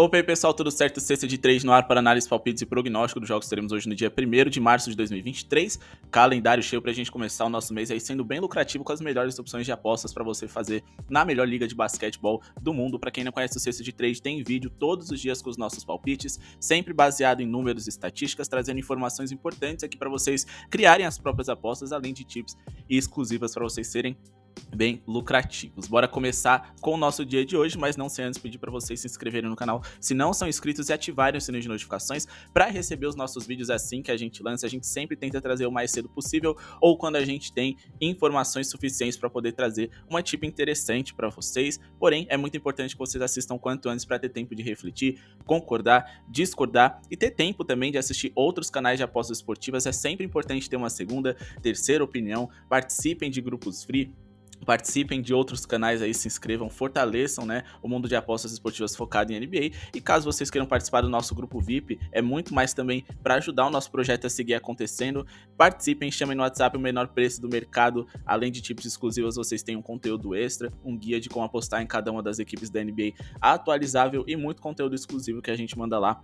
Opa aí pessoal, tudo certo? Sexta de 3 no ar para análise, palpites e prognóstico dos jogos que teremos hoje no dia 1º de março de 2023. Calendário cheio pra gente começar o nosso mês aí sendo bem lucrativo com as melhores opções de apostas para você fazer na melhor liga de basquetebol do mundo. Para quem não conhece o Sexta de 3, tem vídeo todos os dias com os nossos palpites, sempre baseado em números e estatísticas, trazendo informações importantes aqui para vocês criarem as próprias apostas, além de tips exclusivas para vocês serem bem lucrativos. Bora começar com o nosso dia de hoje, mas não sem antes pedir para vocês se inscreverem no canal se não são inscritos e ativarem o sininho de notificações para receber os nossos vídeos assim que a gente lança. A gente sempre tenta trazer o mais cedo possível ou quando a gente tem informações suficientes para poder trazer uma tip interessante para vocês. Porém, é muito importante que vocês assistam quanto antes para ter tempo de refletir, concordar, discordar e ter tempo também de assistir outros canais de apostas esportivas. É sempre importante ter uma segunda, terceira opinião. Participem de grupos free, participem de outros canais aí, se inscrevam, fortaleçam, né, o mundo de apostas esportivas focado em NBA. E caso vocês queiram participar do nosso grupo VIP, é muito mais também para ajudar o nosso projeto a seguir acontecendo. Participem, chamem no WhatsApp o menor preço do mercado. Além de tips exclusivos, vocês têm um conteúdo extra, um guia de como apostar em cada uma das equipes da NBA atualizável e muito conteúdo exclusivo que a gente manda lá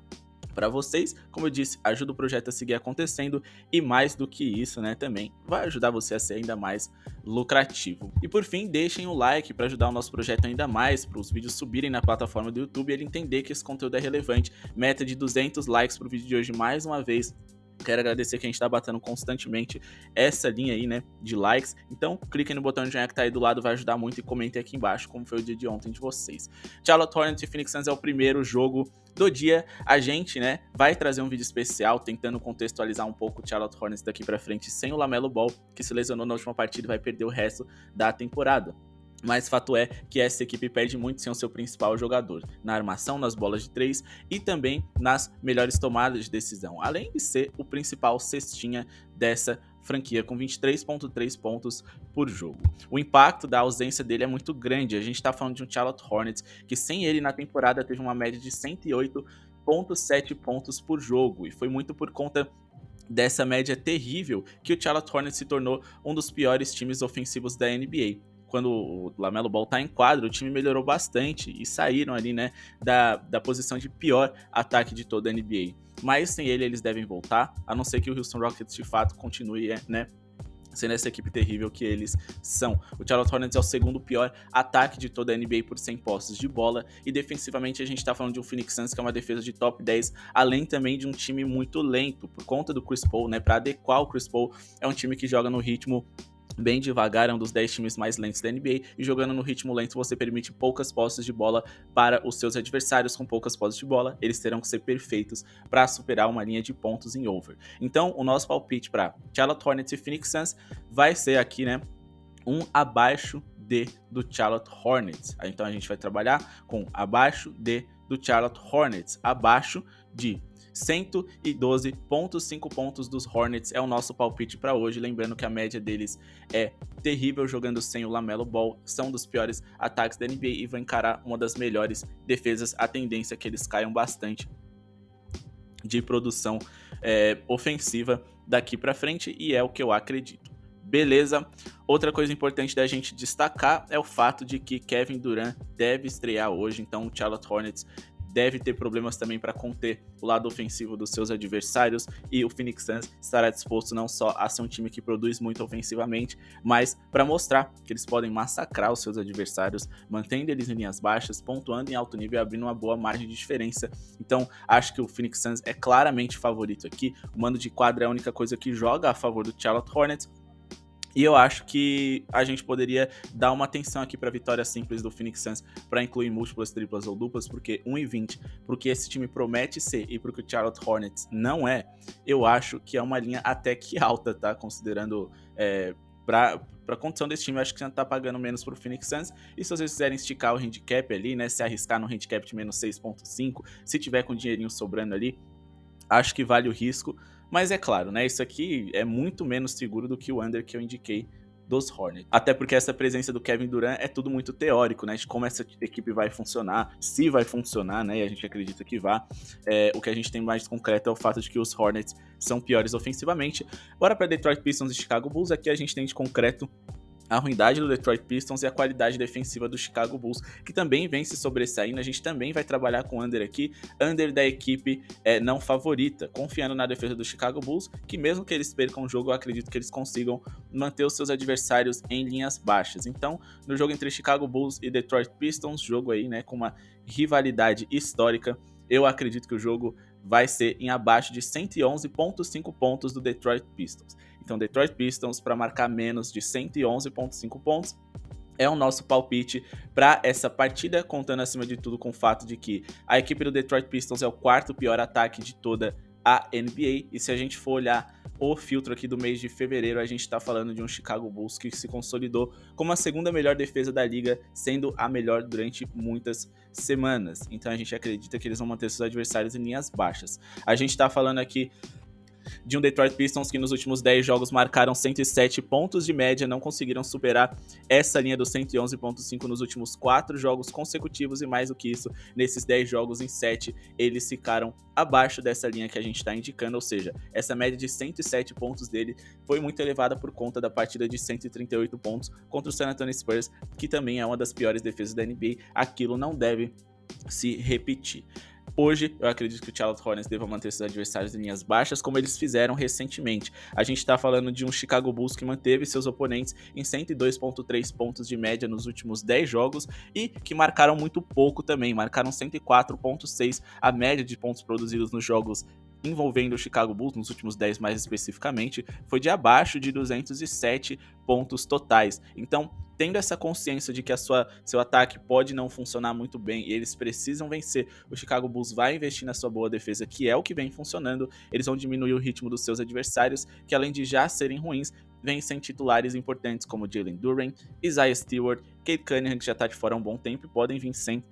para vocês. Como eu disse, ajuda o projeto a seguir acontecendo e mais do que isso, né, também vai ajudar você a ser ainda mais lucrativo. E por fim, deixem o like para ajudar o nosso projeto ainda mais, para os vídeos subirem na plataforma do YouTube e ele entender que esse conteúdo é relevante. Meta de 200 likes pro vídeo de hoje mais uma vez. Quero agradecer que a gente tá batendo constantemente essa linha aí, né, de likes. Então, cliquem no botão de joinha que tá aí do lado, vai ajudar muito, e comentem aqui embaixo como foi o dia de ontem de vocês. Charlotte Hornets e Phoenix Suns é o primeiro jogo do dia. A gente, né, vai trazer um vídeo especial tentando contextualizar um pouco o Charlotte Hornets daqui pra frente sem o LaMelo Ball, que se lesionou na última partida e vai perder o resto da temporada. Mas fato é que essa equipe perde muito sem o seu principal jogador, na armação, nas bolas de 3 e também nas melhores tomadas de decisão, além de ser o principal cestinha dessa franquia, com 23,3 pontos por jogo. O impacto da ausência dele é muito grande. A gente tá falando de um Charlotte Hornets que sem ele na temporada teve uma média de 108,7 pontos por jogo, e foi muito por conta dessa média terrível que o Charlotte Hornets se tornou um dos piores times ofensivos da NBA. Quando o LaMelo Ball tá em quadro, o time melhorou bastante e saíram ali, né, da posição de pior ataque de toda a NBA. Mas sem ele, eles devem voltar, a não ser que o Houston Rockets de fato continue, né, sendo essa equipe terrível que eles são. O Charlotte Hornets é o segundo pior ataque de toda a NBA por 100 posses de bola, e defensivamente a gente tá falando de um Phoenix Suns que é uma defesa de top 10, além também de um time muito lento, por conta do Chris Paul, né, para adequar o Chris Paul. É um time que joga no ritmo bem devagar, é um dos 10 times mais lentos da NBA, e jogando no ritmo lento você permite poucas posses de bola para os seus adversários. Com poucas posses de bola, eles terão que ser perfeitos para superar uma linha de pontos em over. Então, o nosso palpite para Charlotte Hornets e Phoenix Suns vai ser aqui, né, um abaixo de do Charlotte Hornets. Então a gente vai trabalhar com abaixo de do Charlotte Hornets, abaixo de 112,5 pontos dos Hornets é o nosso palpite para hoje. Lembrando que a média deles é terrível jogando sem o LaMelo Ball, são dos piores ataques da NBA e vão encarar uma das melhores defesas. A tendência é que eles caiam bastante de produção ofensiva daqui para frente, e é o que eu acredito. Beleza? Outra coisa importante da gente destacar é o fato de que Kevin Durant deve estrear hoje, então o Charlotte Hornets deve ter problemas também para conter o lado ofensivo dos seus adversários, e o Phoenix Suns estará disposto não só a ser um time que produz muito ofensivamente, mas para mostrar que eles podem massacrar os seus adversários, mantendo eles em linhas baixas, pontuando em alto nível e abrindo uma boa margem de diferença. Então acho que o Phoenix Suns é claramente favorito aqui. O mando de quadra é a única coisa que joga a favor do Charlotte Hornets, e eu acho que a gente poderia dar uma atenção aqui para a vitória simples do Phoenix Suns, para incluir múltiplas, triplas ou duplas, porque 1,20, porque esse time promete ser e porque o Charlotte Hornets não é, eu acho que é uma linha até que alta, tá? Considerando para a condição desse time, eu acho que você tá pagando menos pro Phoenix Suns. E se vocês quiserem esticar o handicap ali, né, se arriscar no handicap de menos 6,5, se tiver com dinheirinho sobrando ali, acho que vale o risco. Mas é claro, né, isso aqui é muito menos seguro do que o under que eu indiquei dos Hornets. Até porque essa presença do Kevin Durant é tudo muito teórico, né, de como essa equipe vai funcionar, se vai funcionar, né, e a gente acredita que vá. O que a gente tem mais concreto é o fato de que os Hornets são piores ofensivamente. Bora para Detroit Pistons e Chicago Bulls. Aqui a gente tem de concreto a ruindade do Detroit Pistons e a qualidade defensiva do Chicago Bulls, que também vem se sobressaindo. A gente também vai trabalhar com under aqui, under da equipe não favorita, confiando na defesa do Chicago Bulls, que mesmo que eles percam o jogo, eu acredito que eles consigam manter os seus adversários em linhas baixas. Então, no jogo entre Chicago Bulls e Detroit Pistons, jogo aí, né, com uma rivalidade histórica, eu acredito que o jogo vai ser em abaixo de 111,5 pontos do Detroit Pistons. Então, Detroit Pistons para marcar menos de 111,5 pontos é o nosso palpite para essa partida, contando acima de tudo com o fato de que a equipe do Detroit Pistons é o quarto pior ataque de toda a NBA, e se a gente for olhar o filtro aqui do mês de fevereiro, a gente está falando de um Chicago Bulls que se consolidou como a segunda melhor defesa da liga, sendo a melhor durante muitas semanas. Então a gente acredita que eles vão manter seus adversários em linhas baixas. A gente está falando aqui de um Detroit Pistons que nos últimos 10 jogos marcaram 107 pontos de média, não conseguiram superar essa linha dos 111,5 nos últimos 4 jogos consecutivos, e mais do que isso, nesses 10 jogos em 7, eles ficaram abaixo dessa linha que a gente está indicando, ou seja, essa média de 107 pontos dele foi muito elevada por conta da partida de 138 pontos contra o San Antonio Spurs, que também é uma das piores defesas da NBA. Aquilo não deve se repetir. Hoje, eu acredito que o Charlotte Hornets deva manter seus adversários em linhas baixas, como eles fizeram recentemente. A gente está falando de um Chicago Bulls que manteve seus oponentes em 102,3 pontos de média nos últimos 10 jogos e que marcaram muito pouco também, marcaram 104,6 a média de pontos produzidos nos jogos envolvendo o Chicago Bulls, nos últimos 10 mais especificamente, foi de abaixo de 207 pontos totais. Então, tendo essa consciência de que seu ataque pode não funcionar muito bem e eles precisam vencer, o Chicago Bulls vai investir na sua boa defesa, que é o que vem funcionando. Eles vão diminuir o ritmo dos seus adversários, que além de já serem ruins, vêm sem titulares importantes como Jalen Duren, Isaiah Stewart, Cade Cunningham, que já está de fora há um bom tempo, e podem vir sem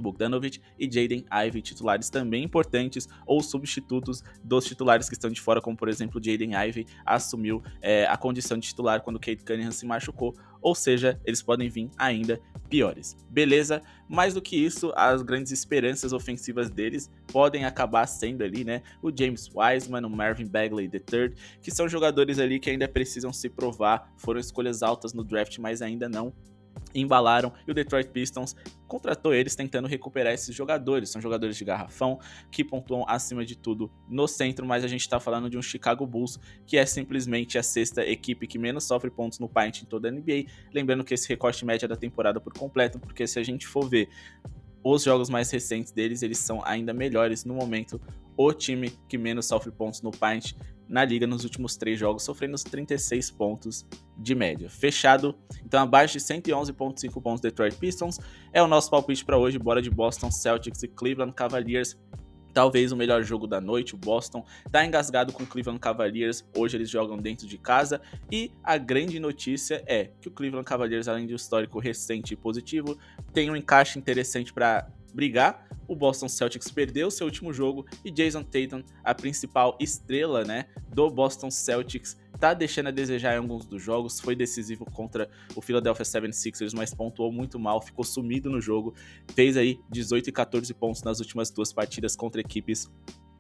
Bogdanovic e Jaden Ivey, titulares também importantes ou substitutos dos titulares que estão de fora, como por exemplo Jaden Ivey assumiu a condição de titular quando Cade Cunningham se machucou, ou seja, eles podem vir ainda piores. Beleza? Mais do que isso, as grandes esperanças ofensivas deles podem acabar sendo ali, né, o James Wiseman, o Marvin Bagley III, que são jogadores ali que ainda precisam se provar, foram escolhas altas no draft, mas ainda não embalaram, e o Detroit Pistons contratou eles tentando recuperar esses jogadores. São jogadores de garrafão que pontuam acima de tudo no centro, mas a gente tá falando de um Chicago Bulls que é simplesmente a sexta equipe que menos sofre pontos no paint em toda a NBA, lembrando que esse recorte média da temporada por completo, porque se a gente for ver os jogos mais recentes deles, eles são ainda melhores. No momento, o time que menos sofre pontos no paint na liga nos últimos 3 jogos, sofrendo os 36 pontos de média. Fechado? Então, abaixo de 111,5 pontos Detroit Pistons é o nosso palpite para hoje. Bora de Boston Celtics e Cleveland Cavaliers. Talvez o melhor jogo da noite. O Boston tá engasgado com o Cleveland Cavaliers. Hoje eles jogam dentro de casa. E a grande notícia é que o Cleveland Cavaliers, além de um histórico recente e positivo, tem um encaixe interessante para brigar. O Boston Celtics perdeu seu último jogo e Jason Tatum, a principal estrela, né, do Boston Celtics, tá deixando a desejar em alguns dos jogos. Foi decisivo contra o Philadelphia 76ers, mas pontuou muito mal, ficou sumido no jogo. Fez aí 18 e 14 pontos nas últimas 2 partidas contra equipes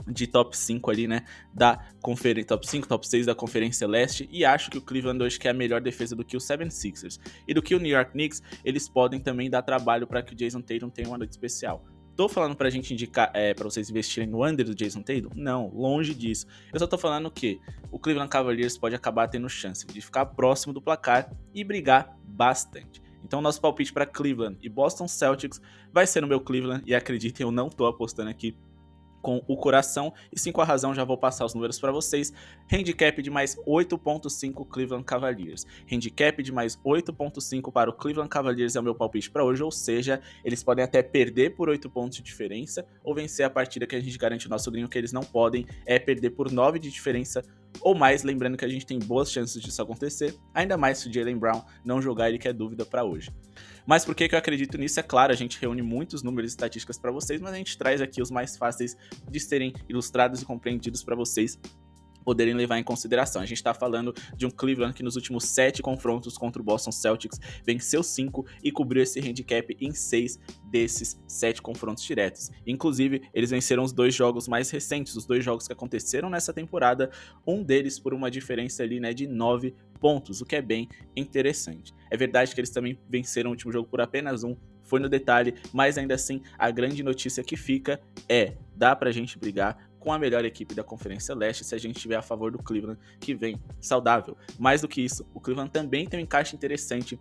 de top 5 ali, né, da conferência, top 5, top 6 da Conferência Leste, e acho que o Cleveland hoje que é a melhor defesa do que o 76ers e do que o New York Knicks. Eles podem também dar trabalho para que o Jason Tatum tenha uma noite especial. Tô falando pra gente indicar, pra vocês investirem no under do Jason Tatum? Não, longe disso. Eu só tô falando que o Cleveland Cavaliers pode acabar tendo chance de ficar próximo do placar e brigar bastante. Então, nosso palpite para Cleveland e Boston Celtics vai ser no meu Cleveland, e acreditem, eu não tô apostando aqui com o coração, e sim com a razão. Já vou passar os números para vocês. Handicap de mais 8.5 Cleveland Cavaliers. Handicap de mais 8.5 para o Cleveland Cavaliers é o meu palpite para hoje, ou seja, eles podem até perder por 8 pontos de diferença ou vencer a partida, que a gente garante o nosso gringo que eles não podem perder por 9 de diferença ou mais, lembrando que a gente tem boas chances disso acontecer, ainda mais se o Jaylen Brown não jogar, ele que é dúvida para hoje. Mas por que eu acredito nisso? É claro, a gente reúne muitos números e estatísticas para vocês, mas a gente traz aqui os mais fáceis de serem ilustrados e compreendidos para vocês. poderem levar em consideração. A gente tá falando de um Cleveland que nos últimos 7 confrontos contra o Boston Celtics venceu 5 e cobriu esse handicap em 6 desses 7 confrontos diretos. Inclusive, eles venceram os 2 jogos mais recentes, os 2 jogos que aconteceram nessa temporada, um deles por uma diferença ali, né, de 9 pontos, o que é bem interessante. É verdade que eles também venceram o último jogo por apenas um, foi no detalhe, mas ainda assim, a grande notícia que fica é, dá pra gente brigar com a melhor equipe da Conferência Leste se a gente estiver a favor do Cleveland, que vem saudável. Mais do que isso, o Cleveland também tem um encaixe interessante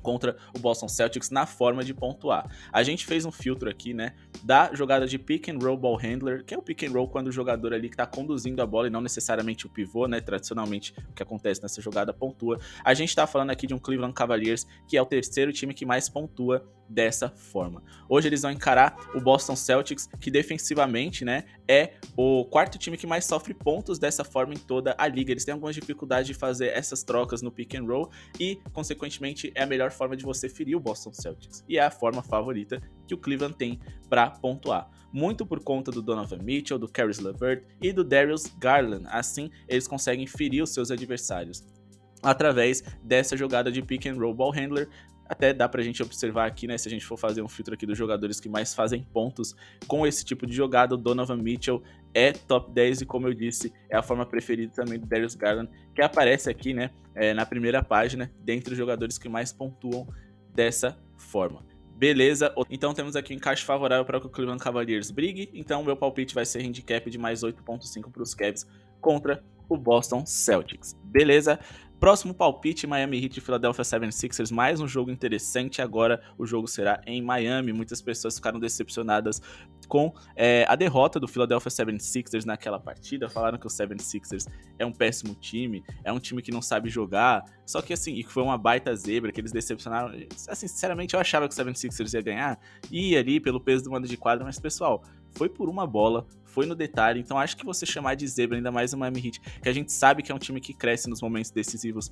contra o Boston Celtics na forma de pontuar. A gente fez um filtro aqui, né, da jogada de pick and roll ball handler, que é o pick and roll quando o jogador ali que tá conduzindo a bola e não necessariamente o pivô, né, tradicionalmente o que acontece nessa jogada pontua. A gente tá falando aqui de um Cleveland Cavaliers que é o terceiro time que mais pontua dessa forma. Hoje eles vão encarar o Boston Celtics, que defensivamente, né, é o quarto time que mais sofre pontos dessa forma em toda a liga. Eles têm algumas dificuldades de fazer essas trocas no pick and roll e, consequentemente, é a melhor forma de você ferir o Boston Celtics. E é a forma favorita que o Cleveland tem para pontuar. Muito por conta do Donovan Mitchell, do Caris LeVert e do Darius Garland. Assim, eles conseguem ferir os seus adversários através dessa jogada de pick and roll ball handler. Até dá pra gente observar aqui, né, se a gente for fazer um filtro aqui dos jogadores que mais fazem pontos com esse tipo de jogada, o Donovan Mitchell é top 10 e, como eu disse, é a forma preferida também do Darius Garland, que aparece aqui, né, na primeira página, dentre os jogadores que mais pontuam dessa forma. Beleza, então temos aqui um encaixe favorável para que o Cleveland Cavaliers brigue, então meu palpite vai ser handicap de mais 8.5 para os Cavs contra o Boston Celtics. Beleza? Próximo palpite, Miami Heat e Philadelphia 76ers, mais um jogo interessante, agora o jogo será em Miami. Muitas pessoas ficaram decepcionadas com a derrota do Philadelphia 76ers naquela partida, falaram que o 76ers é um péssimo time, é um time que não sabe jogar, só que assim, e que foi uma baita zebra, que eles decepcionaram. Assim, sinceramente eu achava que o 76ers ia ganhar, ia ali pelo peso do mando de quadra, mas pessoal, foi por uma bola, foi no detalhe, então acho que você chamar de zebra, ainda mais o Miami Heat, que a gente sabe que é um time que cresce nos momentos decisivos,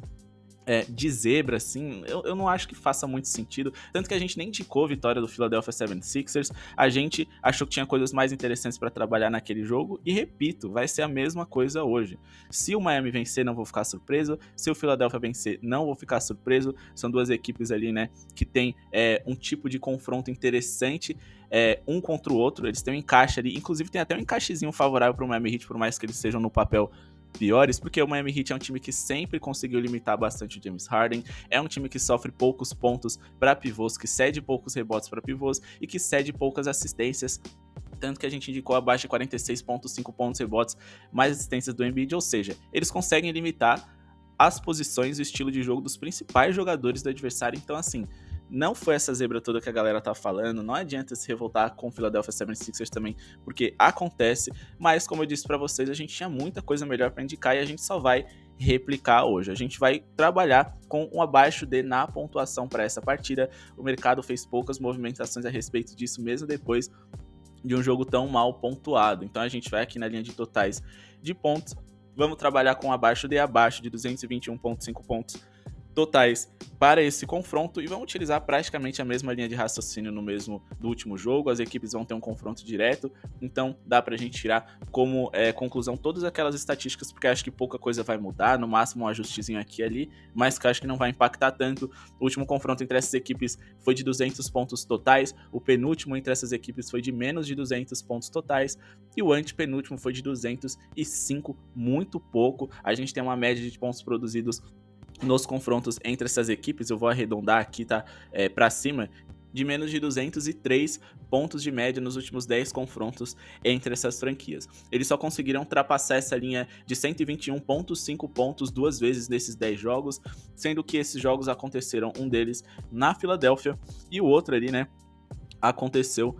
de zebra, assim, eu não acho que faça muito sentido, tanto que a gente nem indicou a vitória do Philadelphia 76ers, a gente achou que tinha coisas mais interessantes para trabalhar naquele jogo, e repito, vai ser a mesma coisa hoje. Se o Miami vencer, não vou ficar surpreso, se o Philadelphia vencer, não vou ficar surpreso, são duas equipes ali, né, que tem um tipo de confronto interessante, um contra o outro, eles têm um encaixe ali, inclusive tem até um encaixezinho favorável para o Miami Heat, por mais que eles sejam no papel piores, porque o Miami Heat é um time que sempre conseguiu limitar bastante o James Harden, é um time que sofre poucos pontos para pivôs, que cede poucos rebotes para pivôs e que cede poucas assistências, tanto que a gente indicou abaixo de 46.5 pontos, rebotes, mais assistências do Embiid, ou seja, eles conseguem limitar as posições e o estilo de jogo dos principais jogadores do adversário, então assim, não foi essa zebra toda que a galera tá falando, não adianta se revoltar com o Philadelphia 76ers também, porque acontece, mas como eu disse pra vocês, a gente tinha muita coisa melhor pra indicar e a gente só vai replicar hoje. A gente vai trabalhar com um abaixo de na pontuação para essa partida, o mercado fez poucas movimentações a respeito disso mesmo depois de um jogo tão mal pontuado, então a gente vai aqui na linha de totais de pontos, vamos trabalhar com abaixo de 221.5 pontos totais para esse confronto e vamos utilizar praticamente a mesma linha de raciocínio do último jogo. As equipes vão ter um confronto direto, então dá pra gente tirar como conclusão todas aquelas estatísticas, porque acho que pouca coisa vai mudar, no máximo um ajustezinho aqui e ali, mas que acho que não vai impactar tanto. O último confronto entre essas equipes foi de 200 pontos totais, o penúltimo entre essas equipes foi de menos de 200 pontos totais e o antepenúltimo foi de 205, muito pouco. A gente tem uma média de pontos produzidos nos confrontos entre essas equipes, eu vou arredondar aqui, tá, para cima, de menos de 203 pontos de média nos últimos 10 confrontos entre essas franquias. Eles só conseguiram ultrapassar essa linha de 121.5 pontos 2 vezes nesses 10 jogos, sendo que esses jogos aconteceram, um deles na Filadélfia e o outro ali, né, aconteceu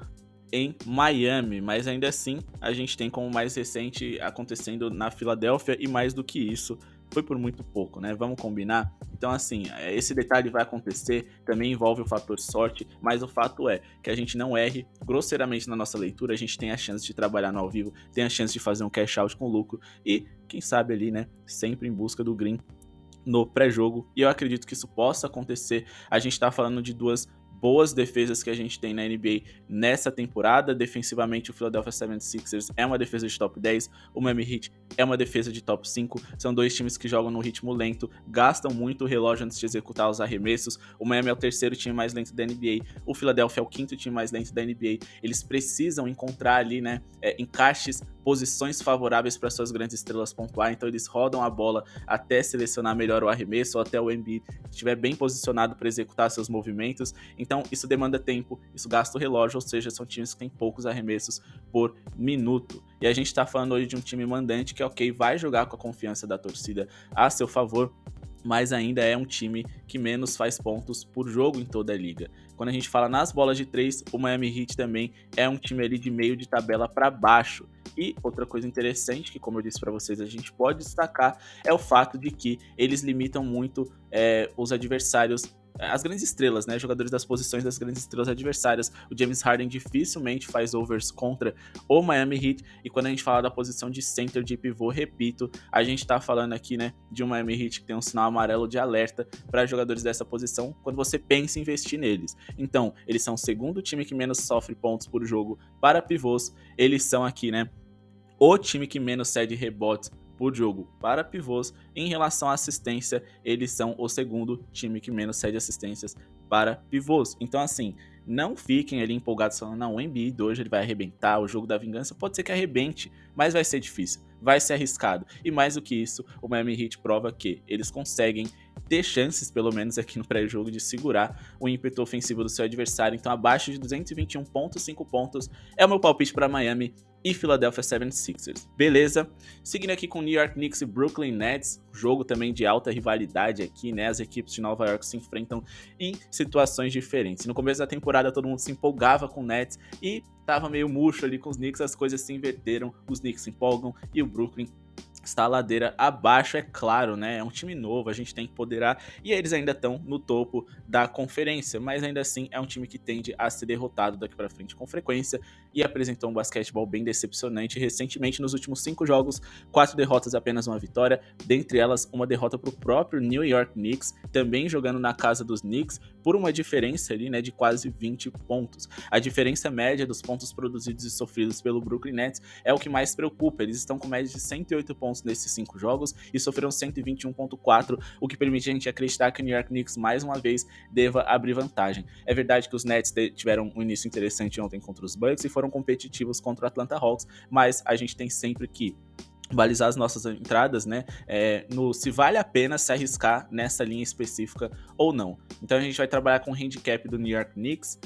em Miami, mas ainda assim a gente tem como mais recente acontecendo na Filadélfia e mais do que isso, foi por muito pouco, né? Vamos combinar? Então, assim, esse detalhe vai acontecer, também envolve o fator sorte, mas o fato é que a gente não erre grosseiramente na nossa leitura, a gente tem a chance de trabalhar no ao vivo, tem a chance de fazer um cash out com lucro e, quem sabe ali, né, sempre em busca do green no pré-jogo, e eu acredito que isso possa acontecer. A gente tá falando de duas boas defesas que a gente tem na NBA nessa temporada. Defensivamente, o Philadelphia 76ers é uma defesa de top 10, o Miami Heat é uma defesa de top 5. São dois times que jogam no ritmo lento, gastam muito o relógio antes de executar os arremessos. O Miami é o terceiro time mais lento da NBA, o Philadelphia é o quinto time mais lento da NBA. Eles precisam encontrar ali, né, encaixes, posições favoráveis para suas grandes estrelas pontuar, então eles rodam a bola até selecionar melhor o arremesso, ou até o Embiid estiver bem posicionado para executar seus movimentos. Então isso demanda tempo, isso gasta o relógio, ou seja, são times que têm poucos arremessos por minuto. E a gente tá falando hoje de um time mandante que, ok, vai jogar com a confiança da torcida a seu favor, mas ainda é um time que menos faz pontos por jogo em toda a liga. Quando a gente fala nas bolas de 3, o Miami Heat também é um time ali de meio de tabela para baixo. E outra coisa interessante, que como eu disse para vocês, a gente pode destacar, é o fato de que eles limitam muito os adversários, as grandes estrelas, né? Jogadores das posições das grandes estrelas adversárias. O James Harden dificilmente faz overs contra o Miami Heat. E quando a gente fala da posição de center, de pivô, repito, a gente tá falando aqui, né, de um Miami Heat que tem um sinal amarelo de alerta para jogadores dessa posição quando você pensa em investir neles. Então, eles são o segundo time que menos sofre pontos por jogo para pivôs. Eles são aqui, né, o time que menos cede rebotes por jogo para pivôs. Em relação à assistência, eles são o segundo time que menos cede assistências para pivôs. Então, assim, não fiquem ali empolgados falando, não, o Embiid hoje ele vai arrebentar, o jogo da vingança pode ser que arrebente, mas vai ser difícil, vai ser arriscado. E mais do que isso, o Miami Heat prova que eles conseguem ter chances, pelo menos aqui no pré-jogo, de segurar o ímpeto ofensivo do seu adversário. Então, abaixo de 221,5 pontos é o meu palpite para Miami e Philadelphia 76ers. Beleza? Seguindo aqui com New York Knicks e Brooklyn Nets, jogo também de alta rivalidade aqui, né? As equipes de Nova York se enfrentam em situações diferentes. No começo da temporada todo mundo se empolgava com o Nets e tava meio murcho ali com os Knicks, as coisas se inverteram, os Knicks se empolgam e o Brooklyn está a ladeira abaixo, é claro, né? É um time novo, a gente tem que empoderar, e eles ainda estão no topo da conferência, mas ainda assim é um time que tende a ser derrotado daqui para frente com frequência e apresentou um basquetebol bem decepcionante recentemente. Nos últimos 5 jogos, 4 derrotas e apenas uma vitória, dentre elas uma derrota para o próprio New York Knicks, também jogando na casa dos Knicks, por uma diferença ali, né, de quase 20 pontos. A diferença média dos pontos produzidos e sofridos pelo Brooklyn Nets é o que mais preocupa. Eles estão com média de 108 pontos nesses 5 jogos e sofreram 121,4, o que permite a gente acreditar que o New York Knicks mais uma vez deva abrir vantagem. É verdade que os Nets tiveram um início interessante ontem contra os Bucks e foram competitivos contra o Atlanta Hawks, mas a gente tem sempre que balizar as nossas entradas, né, se vale a pena se arriscar nessa linha específica ou não. Então a gente vai trabalhar com o handicap do New York Knicks,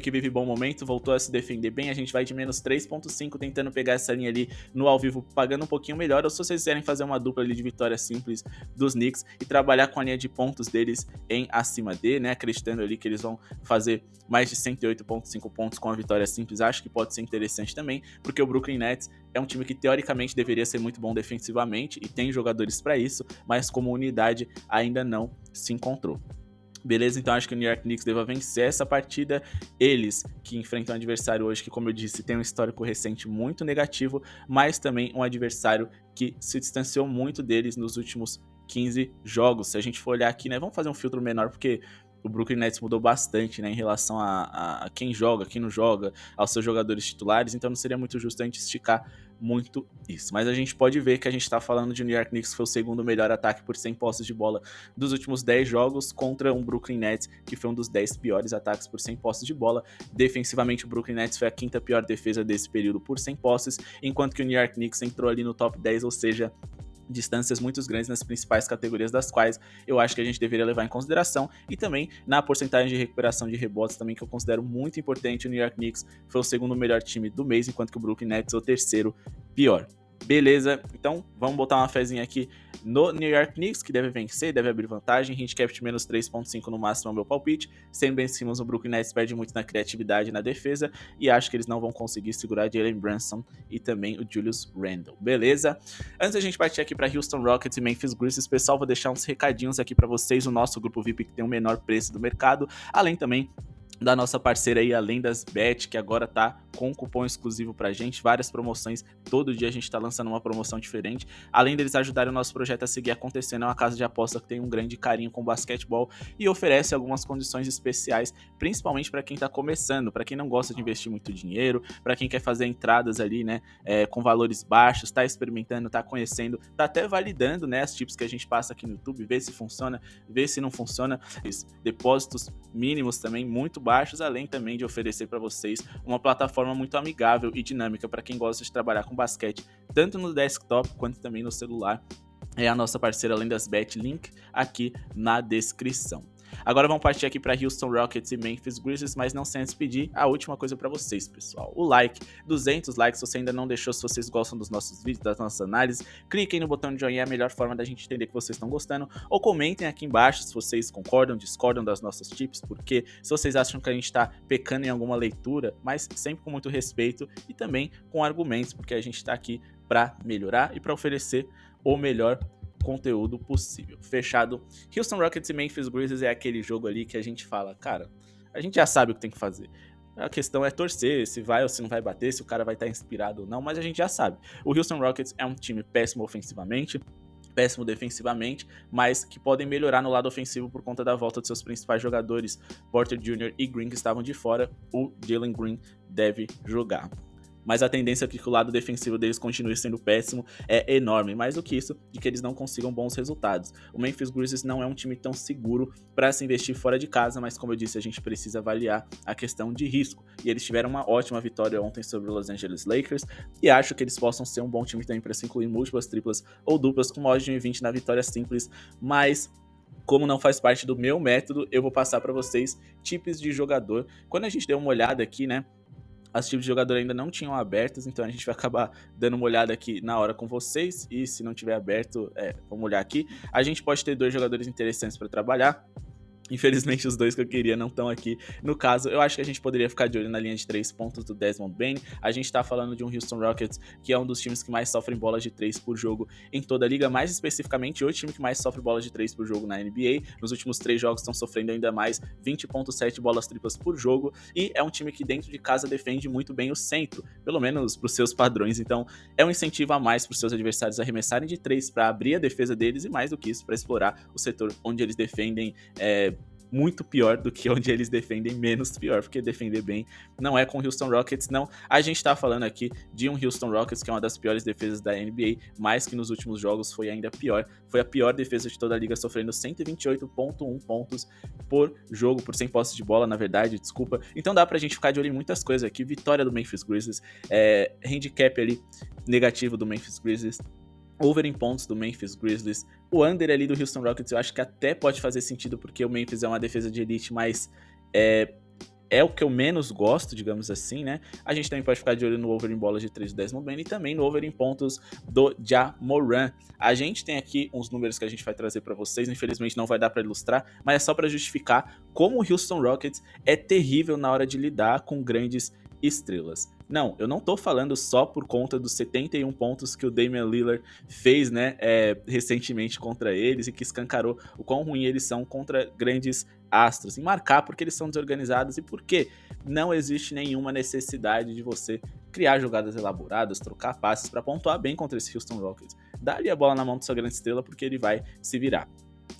que vive bom momento, voltou a se defender bem. A gente vai de menos 3,5 tentando pegar essa linha ali no ao vivo, pagando um pouquinho melhor, ou se vocês quiserem fazer uma dupla ali de vitória simples dos Knicks e trabalhar com a linha de pontos deles em acima de, né, acreditando ali que eles vão fazer mais de 108,5 pontos com a vitória simples. Acho que pode ser interessante também, porque o Brooklyn Nets é um time que teoricamente deveria ser muito bom defensivamente e tem jogadores para isso, mas como unidade ainda não se encontrou. Beleza? Então acho que o New York Knicks deva vencer essa partida. Eles que enfrentam um adversário hoje que, como eu disse, tem um histórico recente muito negativo, mas também um adversário que se distanciou muito deles nos últimos 15 jogos. Se a gente for olhar aqui, né, vamos fazer um filtro menor, porque o Brooklyn Nets mudou bastante, né, em relação a quem joga, quem não joga, aos seus jogadores titulares, então não seria muito justo a gente esticar muito isso. Mas a gente pode ver que a gente tá falando de New York Knicks, que foi o segundo melhor ataque por 100 posses de bola dos últimos 10 jogos, contra um Brooklyn Nets que foi um dos 10 piores ataques por 100 posses de bola. Defensivamente, o Brooklyn Nets foi a quinta pior defesa desse período por 100 posses, enquanto que o New York Knicks entrou ali no top 10, ou seja, distâncias muito grandes nas principais categorias, das quais eu acho que a gente deveria levar em consideração, e também na porcentagem de recuperação de rebotes também, que eu considero muito importante. O New York Knicks foi o segundo melhor time do mês, enquanto que o Brooklyn Nets é o terceiro pior. Beleza, então vamos botar uma fezinha aqui no New York Knicks, que deve vencer, deve abrir vantagem. Handicap de menos 3,5 no máximo é o meu palpite. Sem Ben Simmons, o Brooklyn Nets perde muito na criatividade e na defesa, e acho que eles não vão conseguir segurar Jalen Brunson e também o Julius Randle. Beleza? Antes da gente partir aqui para Houston Rockets e Memphis Grizzlies, pessoal, vou deixar uns recadinhos aqui para vocês. O nosso grupo VIP, que tem o menor preço do mercado, além também da nossa parceira aí, Além das Bet, que agora tá com um cupom exclusivo pra gente, várias promoções, todo dia a gente tá lançando uma promoção diferente, além deles ajudarem o nosso projeto a seguir acontecendo. É uma casa de aposta que tem um grande carinho com basquetebol e oferece algumas condições especiais, principalmente para quem tá começando, para quem não gosta de investir muito dinheiro, para quem quer fazer entradas ali, né, com valores baixos, tá experimentando, tá conhecendo, tá até validando, né, as tips que a gente passa aqui no YouTube, ver se funciona, ver se não funciona, depósitos mínimos também muito baixos, além também de oferecer para vocês uma plataforma muito amigável e dinâmica para quem gosta de trabalhar com basquete, tanto no desktop quanto também no celular. É a nossa parceira Além das Bet, link aqui na descrição. Agora vamos partir aqui para Houston Rockets e Memphis Grizzlies, mas não sem antes pedir a última coisa para vocês, pessoal. O like, 200 likes, se você ainda não deixou, se vocês gostam dos nossos vídeos, das nossas análises, cliquem no botão de joinha, é a melhor forma da gente entender que vocês estão gostando, ou comentem aqui embaixo se vocês concordam, discordam das nossas tips, porque se vocês acham que a gente está pecando em alguma leitura, mas sempre com muito respeito e também com argumentos, porque a gente está aqui para melhorar e para oferecer o melhor conteúdo possível. Fechado. Houston Rockets e Memphis Grizzlies é aquele jogo ali que a gente fala, cara, a gente já sabe o que tem que fazer. A questão é torcer, se vai ou se não vai bater, se o cara vai estar inspirado ou não, mas a gente já sabe. O Houston Rockets é um time péssimo ofensivamente, péssimo defensivamente, mas que podem melhorar no lado ofensivo por conta da volta de seus principais jogadores, Porter Jr. e Green, que estavam de fora. O Jalen Green deve jogar. Mas a tendência é que o lado defensivo deles continue sendo péssimo é enorme. Mais do que isso, de que eles não consigam bons resultados. O Memphis Grizzlies não é um time tão seguro para se investir fora de casa, mas como eu disse, a gente precisa avaliar a questão de risco. E eles tiveram uma ótima vitória ontem sobre o Los Angeles Lakers, e acho que eles possam ser um bom time também para se incluir múltiplas, triplas ou duplas, com uma odd de 1,20 na vitória simples, mas como não faz parte do meu método, eu vou passar para vocês tipos de jogador. Quando a gente deu uma olhada aqui, né, as tipos de jogador ainda não tinham abertas, então a gente vai acabar dando uma olhada aqui na hora com vocês, e se não tiver aberto, vamos olhar aqui. A gente pode ter 2 jogadores interessantes para trabalhar. Infelizmente, os 2 que eu queria não estão aqui. No caso, eu acho que a gente poderia ficar de olho na linha de 3 pontos do Desmond Bane. A gente tá falando de um Houston Rockets que é um dos times que mais sofrem bolas de 3 por jogo em toda a liga, mais especificamente o time que mais sofre bolas de 3 por jogo na NBA. Nos últimos 3 jogos estão sofrendo ainda mais, 20,7 bolas triplas por jogo, e é um time que dentro de casa defende muito bem o centro, pelo menos para os seus padrões. Então é um incentivo a mais para os seus adversários arremessarem de 3 para abrir a defesa deles, e mais do que isso, para explorar o setor onde eles defendem muito pior do que onde eles defendem menos pior, porque defender bem não é com o Houston Rockets, não. A gente tá falando aqui de um Houston Rockets que é uma das piores defesas da NBA, mas que nos últimos jogos foi ainda pior. Foi a pior defesa de toda a liga, sofrendo 128,1 pontos por jogo, por 100 posses de bola, na verdade, desculpa. Então dá pra gente ficar de olho em muitas coisas aqui. Vitória do Memphis Grizzlies, handicap ali negativo do Memphis Grizzlies, over em pontos do Memphis Grizzlies, o under ali do Houston Rockets eu acho que até pode fazer sentido, porque o Memphis é uma defesa de elite, mas é o que eu menos gosto, digamos assim, né? A gente também pode ficar de olho no over em bolas de 3 do Desmond Bane e também no over em pontos do Ja Morant. A gente tem aqui uns números que a gente vai trazer para vocês, infelizmente não vai dar para ilustrar, mas é só para justificar como o Houston Rockets é terrível na hora de lidar com grandes estrelas. Não, eu não tô falando só por conta dos 71 pontos que o Damian Lillard fez, né, recentemente contra eles, e que escancarou o quão ruim eles são contra grandes astros, em marcar porque eles são desorganizados e porque não existe nenhuma necessidade de você criar jogadas elaboradas, trocar passes para pontuar bem contra esse Houston Rockets. Dá ali a bola na mão da sua grande estrela porque ele vai se virar.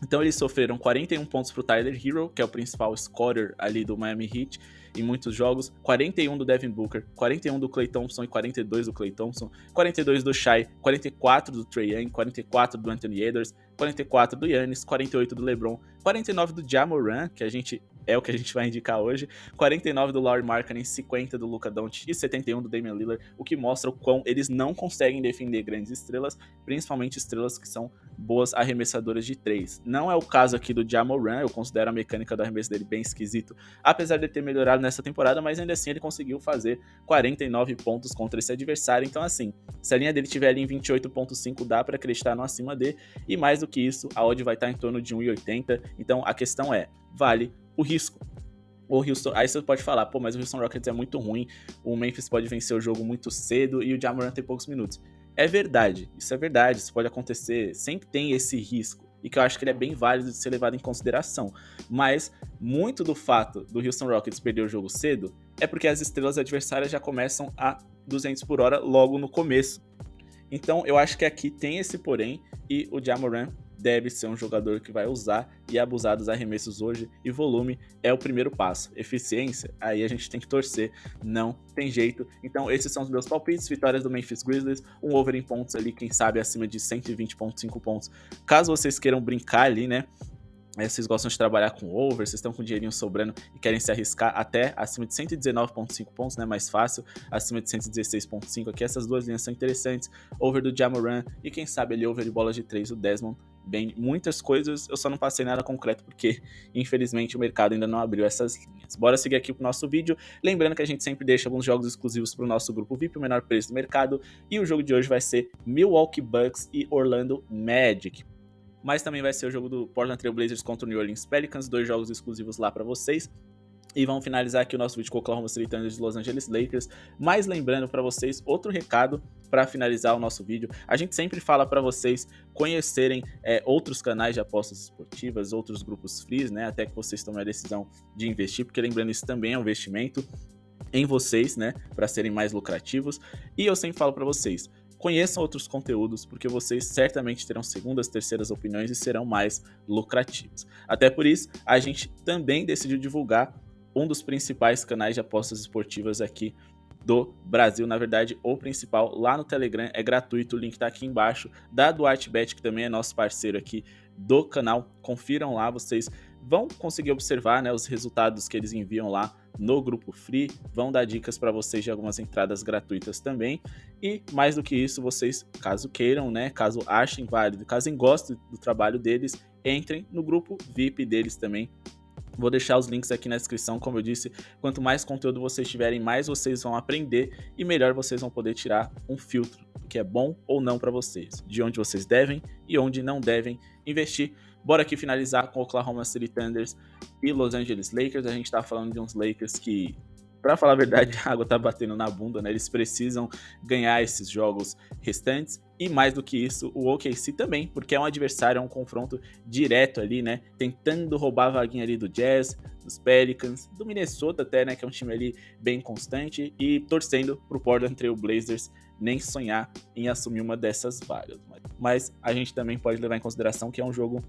Então eles sofreram 41 pontos pro Tyler Hero, que é o principal scorer ali do Miami Heat em muitos jogos, 41 do Devin Booker, 41 do Klay Thompson e 42 do Klay Thompson, 42 do Shai, 44 do Trae Young, 44 do Anthony Edwards, 44 do Giannis, 48 do LeBron, 49 do Ja Morant, que é o que a gente vai indicar hoje, 49 do Lauri Markkanen, 50 do Luka Doncic e 71 do Damian Lillard, o que mostra o quão eles não conseguem defender grandes estrelas, principalmente estrelas que são boas arremessadoras de 3. Não é o caso aqui do Ja Morant, eu considero a mecânica do arremesso dele bem esquisito, apesar de ele ter melhorado nessa temporada, mas ainda assim ele conseguiu fazer 49 pontos contra esse adversário. Então assim, se a linha dele estiver ali em 28,5, dá para acreditar no acima D, e mais do que isso, a odd vai estar em torno de 1,80, então a questão é, vale o risco? O Houston, aí você pode falar, pô, mas o Houston Rockets é muito ruim, o Memphis pode vencer o jogo muito cedo e o Ja Morant tem poucos minutos. É verdade, isso é verdade, isso pode acontecer, sempre tem esse risco. e que eu acho que ele é bem válido de ser levado em consideração. Mas muito do fato do Houston Rockets perder o jogo cedo é porque as estrelas adversárias já começam a 200 por hora logo no começo. Então eu acho que aqui tem esse porém, e o Ja Morant deve ser um jogador que vai usar e abusar dos arremessos hoje, e volume é o primeiro passo. Eficiência, aí a gente tem que torcer, não tem jeito. Então esses são os meus palpites, vitórias do Memphis Grizzlies, um over em pontos ali, quem sabe acima de 120,5 pontos. Caso vocês queiram brincar ali, né, vocês gostam de trabalhar com over, vocês estão com dinheirinho sobrando e querem se arriscar até acima de 119,5 pontos, né? Mais fácil, acima de 116,5 aqui. Essas duas linhas são interessantes. Over do Ja Morant e quem sabe ali over de bola de 3 do Desmond. Bem, muitas coisas, eu só não passei nada concreto porque, infelizmente, o mercado ainda não abriu essas linhas. Bora seguir aqui pro nosso vídeo. Lembrando que a gente sempre deixa alguns jogos exclusivos pro nosso grupo VIP, o menor preço do mercado. E o jogo de hoje vai ser Milwaukee Bucks e Orlando Magic. Mas também vai ser o jogo do Portland Trail Blazers contra o New Orleans Pelicans, 2 jogos exclusivos lá para vocês. E vamos finalizar aqui o nosso vídeo com o Oklahoma City Thunder e Los Angeles Lakers. Mas lembrando para vocês, outro recado para finalizar o nosso vídeo. A gente sempre fala para vocês conhecerem outros canais de apostas esportivas, outros grupos free, né? Até que vocês tomem a decisão de investir, porque lembrando, isso também é um investimento em vocês, né? Para serem mais lucrativos. E eu sempre falo para vocês, conheçam outros conteúdos, porque vocês certamente terão segundas, terceiras opiniões e serão mais lucrativos. Até por isso, a gente também decidiu divulgar um dos principais canais de apostas esportivas aqui do Brasil, na verdade, o principal, lá no Telegram, é gratuito, o link tá aqui embaixo, da DuarteBet, que também é nosso parceiro aqui do canal. Confiram lá, vocês vão conseguir observar, né, os resultados que eles enviam lá no grupo free, vão dar dicas para vocês de algumas entradas gratuitas também, e mais do que isso, vocês, caso queiram, né, caso achem válido, caso gostem do trabalho deles, entrem no grupo VIP deles também. Vou deixar os links aqui na descrição, como eu disse, quanto mais conteúdo vocês tiverem, mais vocês vão aprender e melhor vocês vão poder tirar um filtro do que é bom ou não para vocês, de onde vocês devem e onde não devem investir. Bora aqui finalizar com Oklahoma City Thunder e Los Angeles Lakers. A gente tá falando de uns Lakers que, pra falar a verdade, a água tá batendo na bunda, né? Eles precisam ganhar esses jogos restantes. E mais do que isso, o OKC também, porque é um adversário, é um confronto direto ali, né? Tentando roubar a vaguinha ali do Jazz, dos Pelicans, do Minnesota até, né? Que é um time ali bem constante. E torcendo pro Portland Trail Blazers nem sonhar em assumir uma dessas vagas. Mas a gente também pode levar em consideração que é um jogo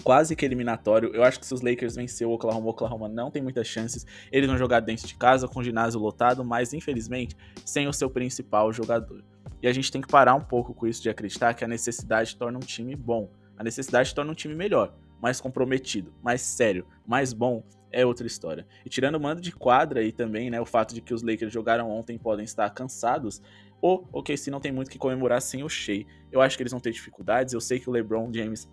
quase que eliminatório. Eu acho que se os Lakers vencer o Oklahoma não tem muitas chances. Eles vão jogar dentro de casa, com o ginásio lotado, mas infelizmente sem o seu principal jogador. E a gente tem que parar um pouco com isso de acreditar que a necessidade torna um time bom. A necessidade torna um time melhor, mais comprometido, mais sério, mais bom, é outra história. E tirando o mando de quadra e também, né, o fato de que os Lakers jogaram ontem e podem estar cansados, o OKC não tem muito que comemorar sem o Shai. Eu acho que eles vão ter dificuldades. Eu sei que o LeBron James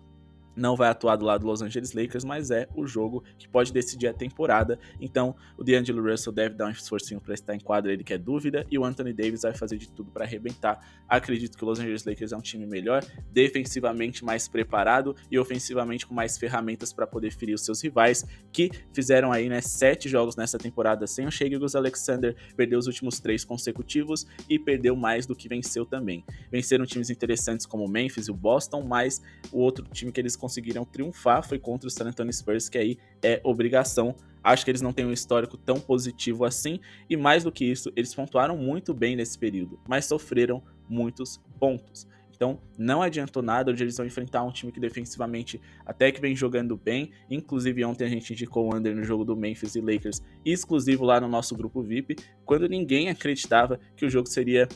não vai atuar do lado do Los Angeles Lakers, mas é o jogo que pode decidir a temporada. Então, o D'Angelo Russell deve dar um esforcinho para estar em quadra, ele que é dúvida, e o Anthony Davis vai fazer de tudo para arrebentar. Acredito que o Los Angeles Lakers é um time melhor, defensivamente mais preparado e ofensivamente com mais ferramentas para poder ferir os seus rivais, que fizeram aí, né, 7 jogos nessa temporada sem o Shai Gilgeous-Alexander, perdeu os últimos 3 consecutivos e perdeu mais do que venceu também. Venceram times interessantes como o Memphis e o Boston, mas o outro time que eles conseguiram triunfar foi contra o San Antonio Spurs, que aí é obrigação. Acho que eles não têm um histórico tão positivo assim, e mais do que isso, eles pontuaram muito bem nesse período, mas sofreram muitos pontos. Então não adiantou nada, hoje eles vão enfrentar um time que defensivamente até que vem jogando bem. Inclusive ontem a gente indicou o under no jogo do Memphis e Lakers, exclusivo lá no nosso grupo VIP, quando ninguém acreditava que o jogo seria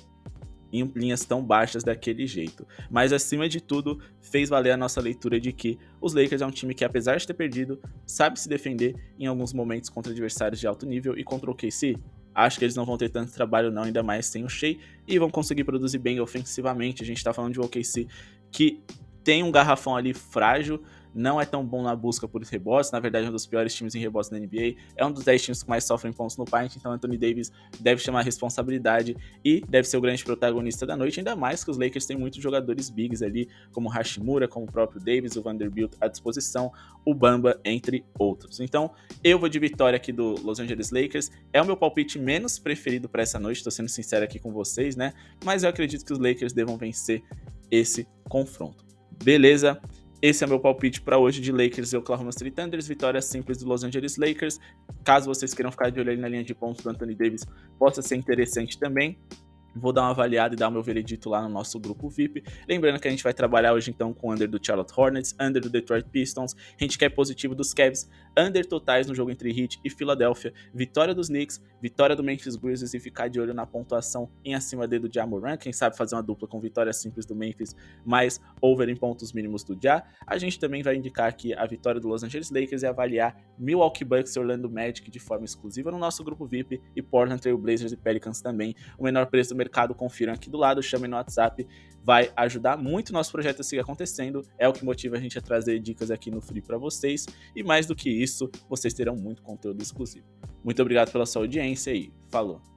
em linhas tão baixas daquele jeito. Mas acima de tudo, fez valer a nossa leitura de que os Lakers é um time que, apesar de ter perdido, sabe se defender em alguns momentos contra adversários de alto nível, e contra o OKC, acho que eles não vão ter tanto trabalho não, ainda mais sem o Shai, e vão conseguir produzir bem ofensivamente. A gente tá falando de um OKC que tem um garrafão ali frágil, não é tão bom na busca por rebotes, na verdade é um dos piores times em rebotes da NBA, é um dos 10 times que mais sofrem pontos no paint, então Anthony Davis deve chamar a responsabilidade e deve ser o grande protagonista da noite, ainda mais que os Lakers têm muitos jogadores bigs ali, como o Hashimura, como o próprio Davis, o Vanderbilt à disposição, o Bamba, entre outros. Então eu vou de vitória aqui do Los Angeles Lakers, é o meu palpite menos preferido para essa noite, tô sendo sincero aqui com vocês, né, mas eu acredito que os Lakers devam vencer esse confronto. Beleza? Esse é meu palpite para hoje de Lakers e Oklahoma City Thunder, vitória simples do Los Angeles Lakers. Caso vocês queiram ficar de olho aí na linha de pontos do Anthony Davis, possa ser interessante também. Vou dar uma avaliada e dar o meu veredito lá no nosso grupo VIP. Lembrando que a gente vai trabalhar hoje então com under do Charlotte Hornets, under do Detroit Pistons, handicap positivo dos Cavs, under totais no jogo entre Heat e Philadelphia, vitória dos Knicks, vitória do Memphis Grizzlies e ficar de olho na pontuação em acima do Ja Morant. Quem sabe fazer uma dupla com vitória simples do Memphis, mais over em pontos mínimos do Ja. A gente também vai indicar aqui a vitória do Los Angeles Lakers e avaliar Milwaukee Bucks e Orlando Magic de forma exclusiva no nosso grupo VIP e Portland Trail Blazers e Pelicans também. O menor preço do mercado, confiram aqui do lado, chamem no WhatsApp, vai ajudar muito o nosso projeto a seguir acontecendo, é o que motiva a gente a trazer dicas aqui no Free para vocês, e mais do que isso, vocês terão muito conteúdo exclusivo. Muito obrigado pela sua audiência e falou!